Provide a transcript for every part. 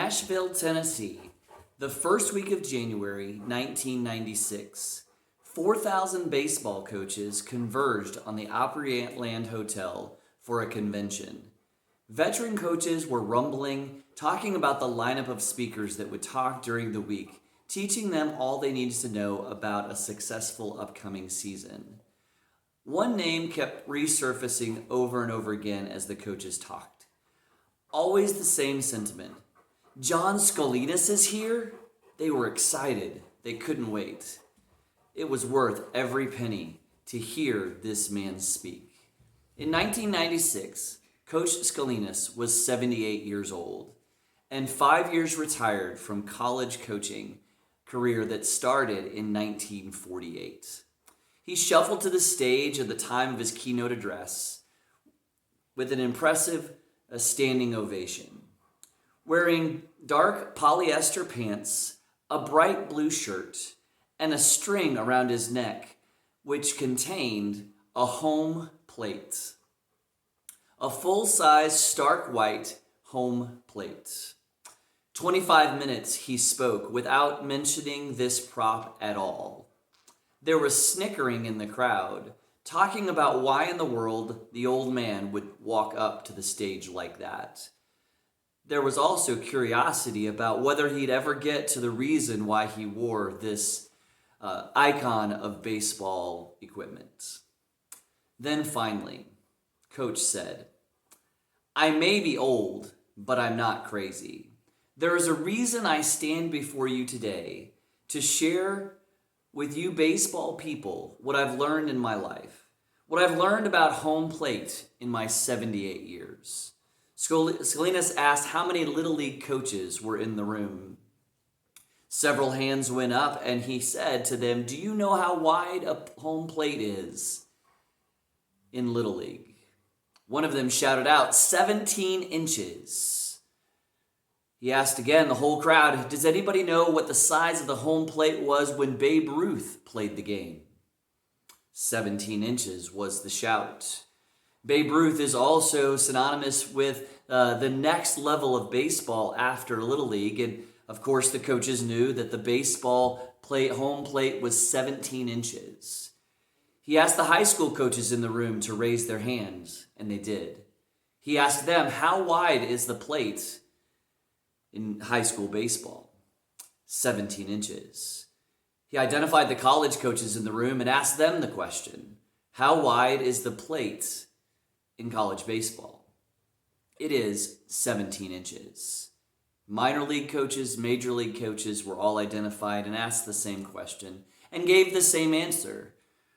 Nashville, Tennessee, the first week of January 1996, 4,000 baseball coaches converged on the Opryland Hotel for a convention. Veteran coaches were rumbling, talking about the lineup of speakers that would talk during the week, teaching them all they needed to know about a successful upcoming season. One name kept resurfacing over and over again as the coaches talked. Always the same sentiment. John Scolinas is here? They were excited. They couldn't wait. It was worth every penny to hear this man speak. In 1996, Coach Scolinas was 78 years old and 5 years retired from college coaching career that started in 1948. He shuffled to the stage at the time of his keynote address with an impressive standing ovation. Wearing dark polyester pants, a bright blue shirt, and a string around his neck, which contained a home plate. A full-size, stark white home plate. 25 minutes he spoke without mentioning this prop at all. There was snickering in the crowd, talking about why in the world the old man would walk up to the stage like that. There was also curiosity about whether he'd ever get to the reason why he wore this icon of baseball equipment. Then finally, Coach said, "I may be old, but I'm not crazy. There is a reason I stand before you today to share with you baseball people what I've learned in my life, what I've learned about home plate in my 78 years. Scolinas asked how many Little League coaches were in the room. Several hands went up and he said to them, "Do you know how wide a home plate is in Little League?" One of them shouted out, 17 inches. He asked again the whole crowd, "Does anybody know what the size of the home plate was when Babe Ruth played the game?" 17 inches was the shout. Babe Ruth is also synonymous with the next level of baseball after Little League. And of course, the coaches knew that the baseball home plate was 17 inches. He asked the high school coaches in the room to raise their hands, and they did. He asked them, how wide is the plate in high school baseball? 17 inches. He identified the college coaches in the room and asked them the question, how wide is the plate in college baseball? It is 17 inches. Minor league coaches, major league coaches were all identified and asked the same question and gave the same answer.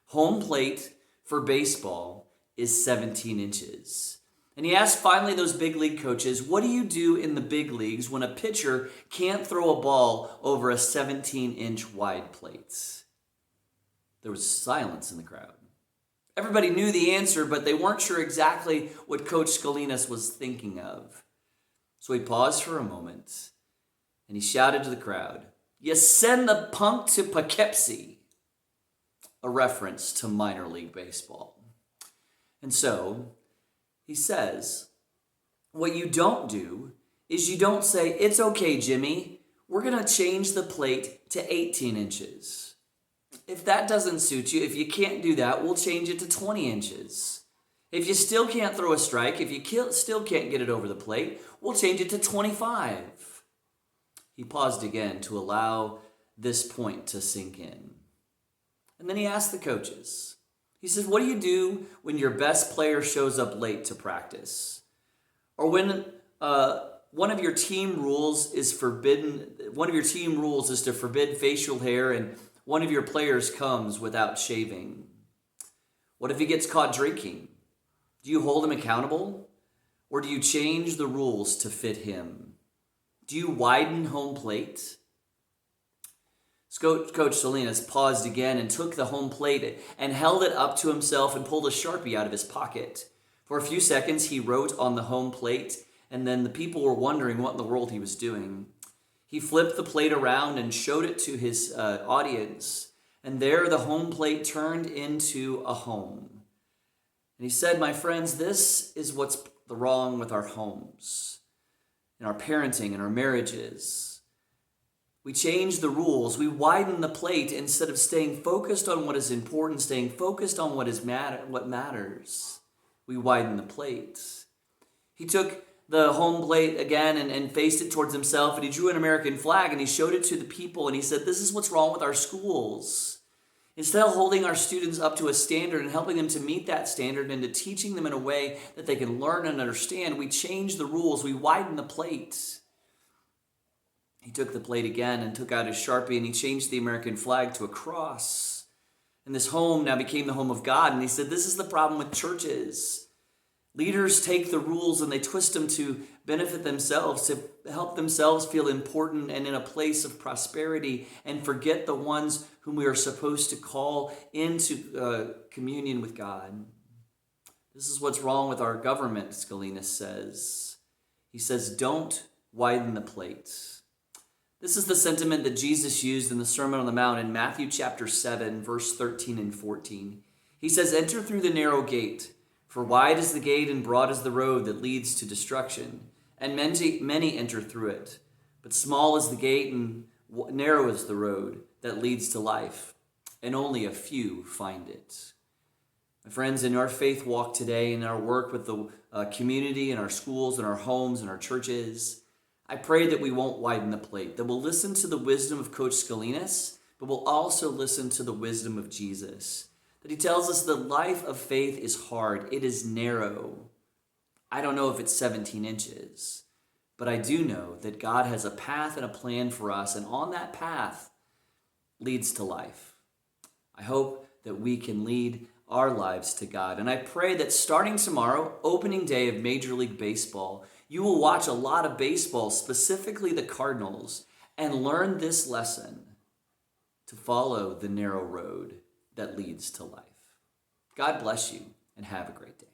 Home plate for baseball is 17 inches. And he asked finally those big league coaches, what do you do in the big leagues when a pitcher can't throw a ball over a 17-inch wide plate? There was silence in the crowd. Everybody knew the answer, but they weren't sure exactly what Coach Scolinas was thinking of. So he paused for a moment, and he shouted to the crowd, "You send the punk to Poughkeepsie," a reference to minor league baseball. And so he says, what you don't do is you don't say, "It's okay, Jimmy, we're going to change the plate to 18 inches. If that doesn't suit you, if you can't do that, we'll change it to 20 inches. If you still can't throw a strike, if you still can't get it over the plate, we'll change it to 25. He paused again to allow this point to sink in. And then he asked the coaches. He says, what do you do when your best player shows up late to practice? Or when one of your team rules is to forbid facial hair and one of your players comes without shaving? What if he gets caught drinking? Do you hold him accountable? Or do you change the rules to fit him? Do you widen home plate? Coach Scolinas paused again and took the home plate and held it up to himself and pulled a Sharpie out of his pocket. For a few seconds, he wrote on the home plate, and then the people were wondering what in the world he was doing. He flipped the plate around and showed it to his audience, and there the home plate turned into a home. And he said, "My friends, this is what's wrong with our homes. in our parenting, in our marriages. We change the rules. We widen the plate instead of staying focused on what is important, staying focused on what matters. We widen the plate. He took the home plate again and faced it towards himself, and he drew an American flag and he showed it to the people, and he said, this is what's wrong with our schools. Instead of holding our students up to a standard and helping them to meet that standard and to teaching them in a way that they can learn and understand, we change the rules. We widen the plate. He took the plate again and took out his Sharpie and he changed the American flag to a cross. And this home now became the home of God. And he said, this is the problem with churches. Leaders take the rules and they twist them to benefit themselves, to help themselves feel important and in a place of prosperity, and forget the ones whom we are supposed to call into communion with God. This is what's wrong with our government, Scalinas says. He says, don't widen the plate. This is the sentiment that Jesus used in the Sermon on the Mount in Matthew chapter 7, verse 13 and 14. He says, enter through the narrow gate, for wide is the gate and broad is the road that leads to destruction, and many enter through it. But small is the gate and narrow is the road that leads to life, and only a few find it. My friends, in our faith walk today, in our work with the community, in our schools, in our homes, in our churches, I pray that we won't widen the plate, that we'll listen to the wisdom of Coach Scalinas, but we'll also listen to the wisdom of Jesus. That he tells us the life of faith is hard. It is narrow. I don't know if it's 17 inches, but I do know that God has a path and a plan for us, and on that path leads to life. I hope that we can lead our lives to God. And I pray that starting tomorrow, opening day of Major League Baseball, you will watch a lot of baseball, specifically the Cardinals, and learn this lesson to follow the narrow road that leads to life. God bless you and have a great day.